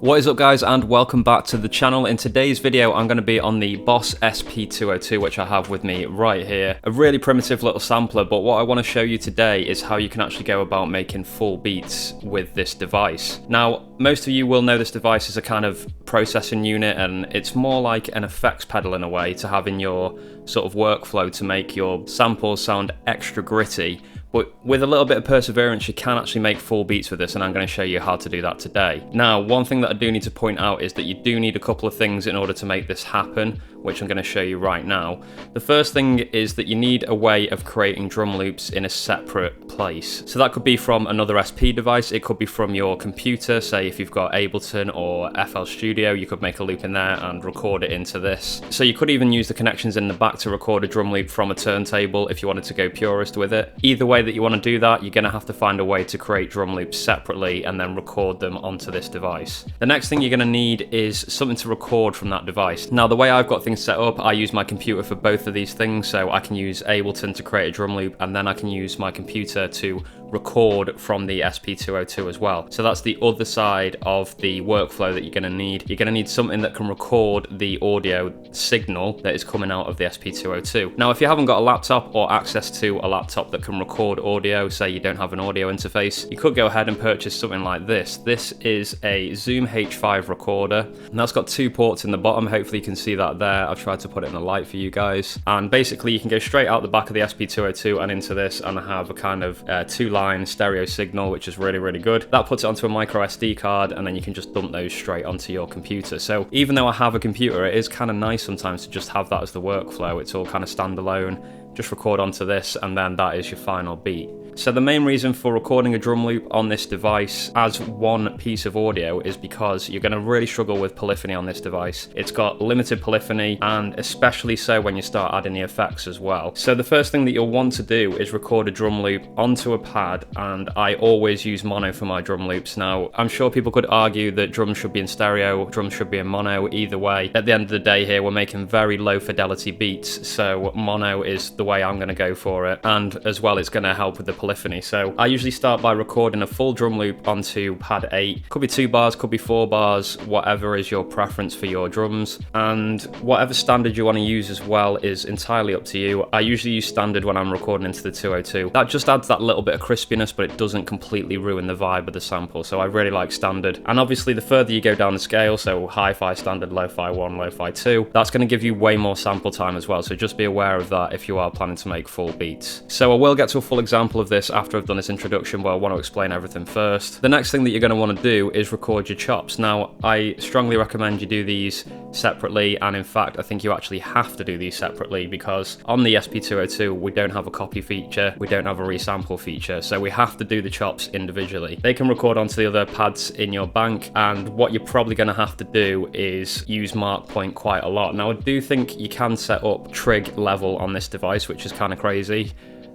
What is up guys, and welcome back to the channel. In today's video I'm going to be on the Boss SP202, which I have with me right here. A really primitive little sampler, but what I want to show you today is how you can actually go about making full beats with this device. Now, most of you will know this device is a kind of processing unit, and it's more like an effects pedal in a way to have in your sort of workflow to make your samples sound extra gritty. But with a little bit of perseverance, you can actually make full beats with this, and I'm going to show you how to do that today. Now, one thing that I do need to point out is that you do need a couple of things in order to make this happen, which I'm going to show you right now. The first thing is that you need a way of creating drum loops in a separate place. So that could be from another SP device, it could be from your computer. Say if you've got Ableton or FL Studio, you could make a loop in there and record it into this. So you could even use the connections in the back to record a drum loop from a turntable if you wanted to go purist with it. Either way that you want to do that, you're going to have to find a way to create drum loops separately and then record them onto this device. The next thing you're going to need is something to record from that device. Now, the way I've got things set up, I use my computer for both of these things, so I can use Ableton to create a drum loop, and then I can use my computer to record from the SP202 as well. So that's the other side of the workflow that you're going to need. You're going to need something that can record the audio signal that is coming out of the SP202. Now, if you haven't got a laptop or access to a laptop that can record audio, say you don't have an audio interface, you could go ahead and purchase something like this. This is a Zoom H5 recorder, and that's got two ports in the bottom. Hopefully you can see that there. I've tried to put it in the light for you guys. And basically you can go straight out the back of the SP202 and into this, and have a kind of two-line stereo signal, which is really good. That puts it onto a micro SD card, and then you can just dump those straight onto your computer. So even though I have a computer, it is kind of nice sometimes to just have that as the workflow. It's all kind of standalone. Just record onto this, and then that is your final beat. So the main reason for recording a drum loop on this device as one piece of audio is because you're going to really struggle with polyphony on this device. It's got limited polyphony, and especially so when you start adding the effects as well. So the first thing that you'll want to do is record a drum loop onto a pad, and I always use mono for my drum loops. Now, I'm sure people could argue that drums should be in stereo, drums should be in mono. Either way, at the end of the day here, we're making very low fidelity beats, so mono is the way I'm going to go for it, and as well it's going to help with the polyphony. So I usually start by recording a full drum loop onto pad 8. Could be 2 bars, could be 4 bars, whatever is your preference for your drums, and whatever standard you want to use as well is entirely up to you. I usually use standard when I'm recording into the 202. That just adds that little bit of crispiness, but it doesn't completely ruin the vibe of the sample, so I really like standard. And obviously the further you go down the scale, so hi-fi standard, lo-fi 1, lo-fi 2, that's going to give you way more sample time as well, so just be aware of that if you are planning to make full beats. So I will get to a full example of this after I've done this introduction, but I want to explain everything first. The next thing that you're going to want to do is record your chops. Now, I strongly recommend you do these separately, and in fact I think you actually have to do these separately, because on the SP202 we don't have a copy feature, we don't have a resample feature, so we have to do the chops individually. They can record onto the other pads in your bank, and what you're probably going to have to do is use mark point quite a lot. Now, I do think you can set up trig level on this device, which is kind of crazy.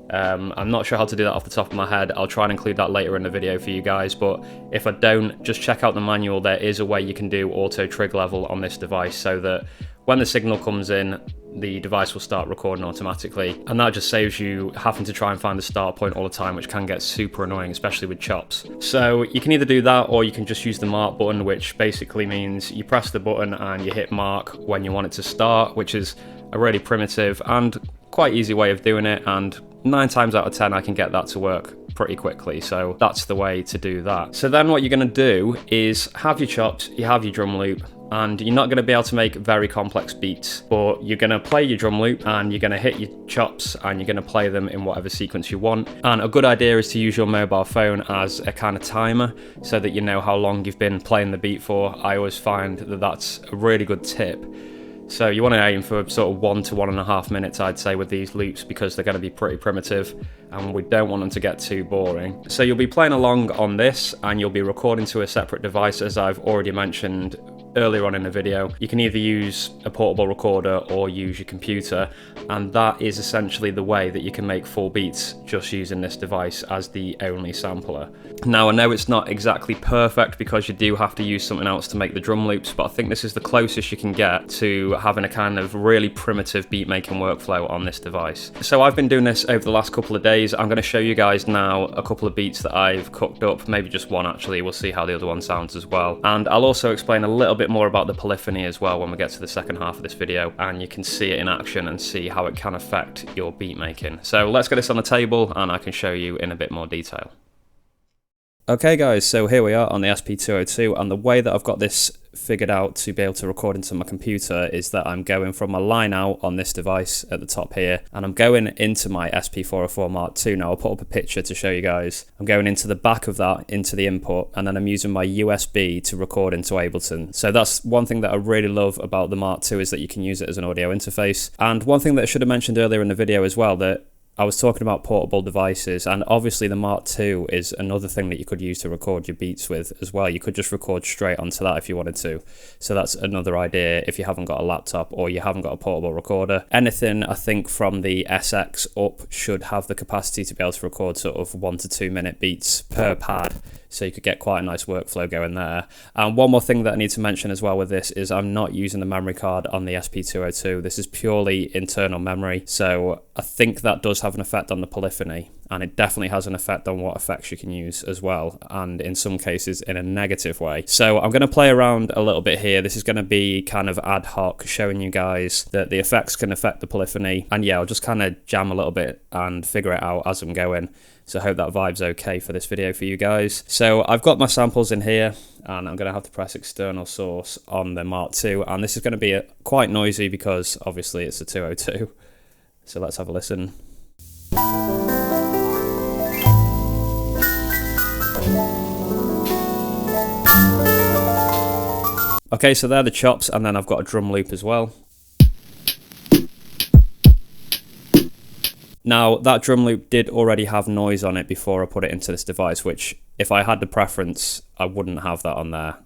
I'm not sure how to do that off the top of my head. I'll try and include that later in the video for you guys, but if I don't, just check out the manual. There is a way you can do auto trig level on this device, so that when the signal comes in, the device will start recording automatically, and that just saves you having to try and find the start point all the time, which can get super annoying, especially with chops. So you can either do that, or you can just use the mark button, which basically means you press the button and you hit mark when you want it to start, which is a really primitive and quite easy way of doing it, and 9 times out of 10 I can get that to work pretty quickly, so that's the way to do that. So then what you're going to do is have your chops, you have your drum loop, and you're not going to be able to make very complex beats, but you're going to play your drum loop and you're going to hit your chops and you're going to play them in whatever sequence you want. And a good idea is to use your mobile phone as a kind of timer, so that you know how long you've been playing the beat for. I always find that that's a really good tip. So you want to aim for sort of 1 to 1.5 minutes, I'd say, with these loops, because they're going to be pretty primitive and we don't want them to get too boring. So you'll be playing along on this, and you'll be recording to a separate device, as I've already mentioned earlier on in the video, you can either use a portable recorder or use your computer, and that is essentially the way that you can make full beats just using this device as the only sampler. Now I know it's not exactly perfect because you do have to use something else to make the drum loops, but I think this is the closest you can get to having a kind of really primitive beat making workflow on this device. So I've been doing this over the last couple of days. I'm going to show you guys now a couple of beats that I've cooked up, maybe just one actually, we'll see how the other one sounds as well. And I'll also explain a little bit more about the polyphony as well when we get to the second half of this video, and you can see it in action and see how it can affect your beat making. So let's get this on the table and I can show you in a bit more detail. Okay guys, so here we are on the SP202, and the way that I've got this figured out to be able to record into my computer is that I'm going from my line out on this device at the top here, and I'm going into my SP404 Mark II. Now I'll put up a picture to show you guys. I'm going into the back of that, into the input, and then I'm using my USB to record into Ableton. So that's one thing that I really love about the Mark II, is that you can use it as an audio interface. And one thing that I should have mentioned earlier in the video as well, that I was talking about portable devices, and obviously the Mark II is another thing that you could use to record your beats with as well. You could just record straight onto that if you wanted to. So that's another idea if you haven't got a laptop or you haven't got a portable recorder. Anything I think from the SX up should have the capacity to be able to record sort of 1 to 2 minute beats per pad. So you could get quite a nice workflow going there. And one more thing that I need to mention as well with this is I'm not using the memory card on the SP202. This is purely internal memory. So I think that does have an effect on the polyphony, and it definitely has an effect on what effects you can use as well, and in some cases in a negative way. So I'm going to play around a little bit here. This is going to be kind of ad hoc, showing you guys that the effects can affect the polyphony, and yeah, I'll just kind of jam a little bit and figure it out as I'm going. So I hope that vibe's okay for this video for you guys. So I've got my samples in here, and I'm going to have to press external source on the Mark II, and this is going to be quite noisy because obviously it's a 202. So let's have a listen. Okay, so they're the chops, and then I've got a drum loop as well. Now, that drum loop did already have noise on it before I put it into this device, which if I had the preference, I wouldn't have that on there.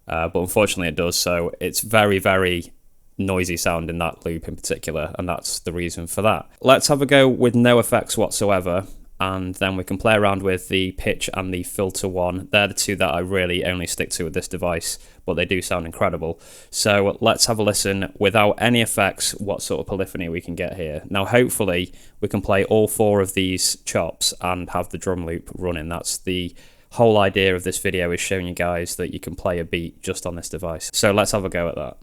But unfortunately it does, so it's very, very noisy sound in that loop in particular, and that's the reason for that. Let's have a go with no effects whatsoever, and then we can play around with the pitch and the filter one. They're the two that I really only stick to with this device, but they do sound incredible. So let's have a listen without any effects, what sort of polyphony we can get here. Now hopefully we can play all 4 of these chops and have the drum loop running. That's the whole idea of this video, is showing you guys that you can play a beat just on this device. So let's have a go at that.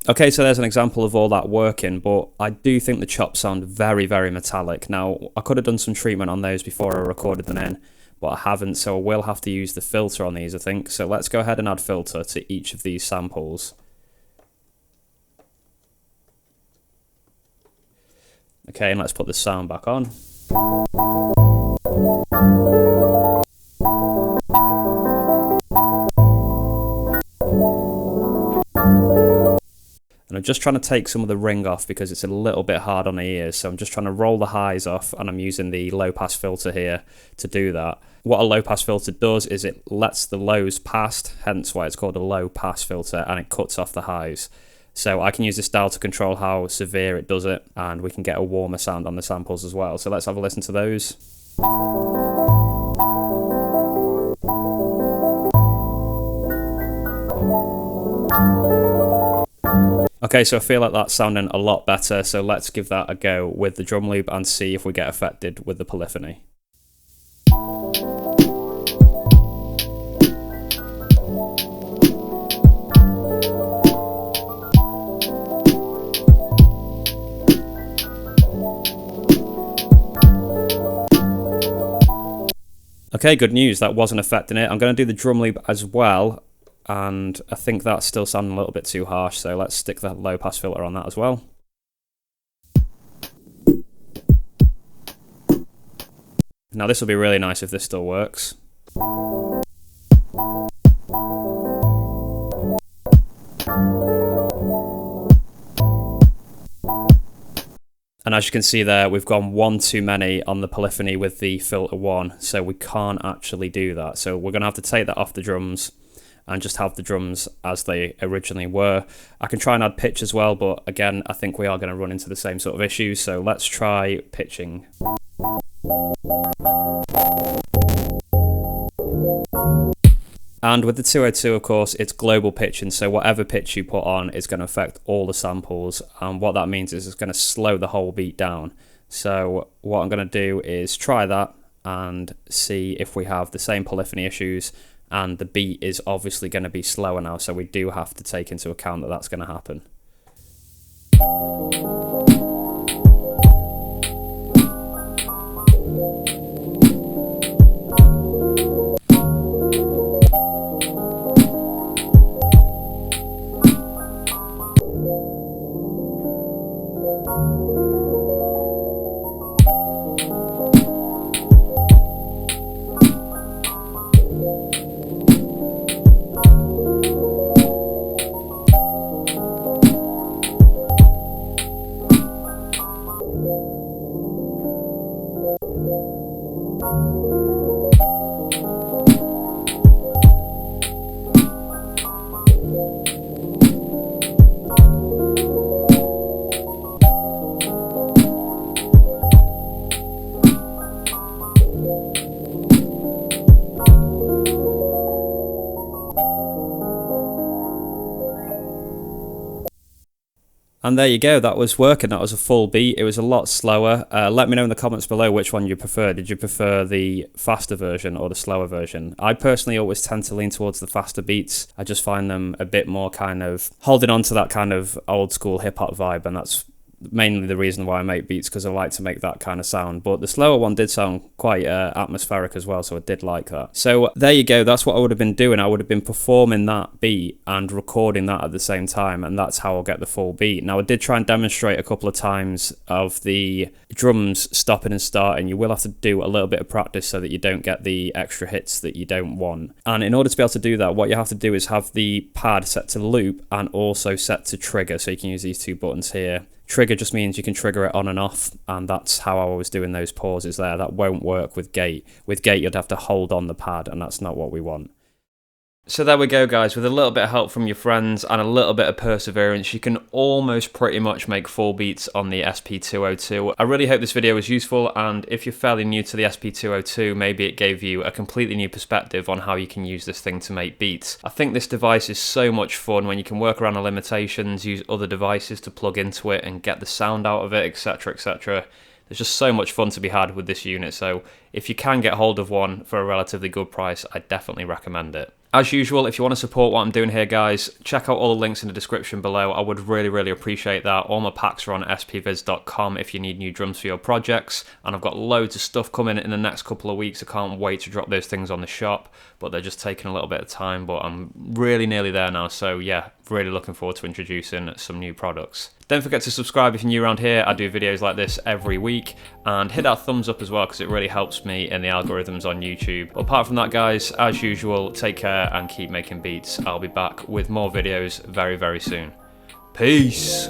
Okay, so there's an example of all that working, but I do think the chops sound very, very metallic. Now, I could have done some treatment on those before I recorded them in, but I haven't, so I will have to use the filter on these, I think. So let's go ahead and add filter to each of these samples. Okay, and let's put the sound back on. And I'm just trying to take some of the ring off because it's a little bit hard on the ears. So I'm just trying to roll the highs off, and I'm using the low pass filter here to do that. What a low pass filter does is it lets the lows past, hence why it's called a low pass filter, and it cuts off the highs. So I can use this dial to control how severe it does it, and we can get a warmer sound on the samples as well. So let's have a listen to those. Okay, so I feel like that's sounding a lot better, so let's give that a go with the drum loop and see if we get affected with the polyphony. Okay, good news, that wasn't affecting it. I'm going to do the drum loop as well, and I think that's still sounding a little bit too harsh, so let's stick the low pass filter on that as well. Now this will be really nice if this still works. And as you can see there, we've gone one too many on the polyphony with the filter 1, so we can't actually do that. So we're going to have to take that off the drums and just have the drums as they originally were. I can try and add pitch as well, but again, I think we are going to run into the same sort of issues, so let's try pitching. And with the 202, of course, it's global pitching, so whatever pitch you put on is going to affect all the samples, and what that means is it's going to slow the whole beat down. So what I'm going to do is try that and see if we have the same polyphony issues, and the beat is obviously going to be slower now, so we do have to take into account that that's going to happen. And there you go, that was working, that was a full beat. It was a lot slower. Let me know in the comments below which one you prefer. Did you prefer the faster version or the slower version? I personally always tend to lean towards the faster beats. I just find them a bit more kind of holding on to that kind of old school hip hop vibe, and that's mainly the reason why I make beats, because I like to make that kind of sound. But the slower one did sound quite atmospheric as well, so I did like that. So there you go, that's what I would have been doing. I would have been performing that beat and recording that at the same time, and that's how I'll get the full beat. Now I did try and demonstrate a couple of times of the drums stopping and starting. You will have to do a little bit of practice so that you don't get the extra hits that you don't want. And in order to be able to do that, what you have to do is have the pad set to loop and also set to trigger, so you can use these two buttons here. Trigger just means you can trigger it on and off, and that's how I was doing those pauses there. That won't work with gate. With gate, you'd have to hold on the pad, and that's not what we want. So there we go, guys. With a little bit of help from your friends and a little bit of perseverance, you can almost pretty much make full beats on the SP202. I really hope this video was useful, and if you're fairly new to the SP202, maybe it gave you a completely new perspective on how you can use this thing to make beats. I think this device is so much fun when you can work around the limitations, use other devices to plug into it and get the sound out of it, etc, etc. There's just so much fun to be had with this unit, so if you can get hold of one for a relatively good price, I definitely recommend it. As usual, if you want to support what I'm doing here, guys, check out all the links in the description below. I would really appreciate that. All my packs are on spviz.com if you need new drums for your projects, and I've got loads of stuff coming in the next couple of weeks. I can't wait to drop those things on the shop, but they're just taking a little bit of time, but I'm really nearly there now, so yeah, really looking forward to introducing some new products. Don't forget to subscribe if you're new around here. I do videos like this every week, and hit that thumbs up as well, because it really helps me in the algorithms on YouTube. But apart from that, guys, as usual, take care and keep making beats. I'll be back with more videos very soon. Peace!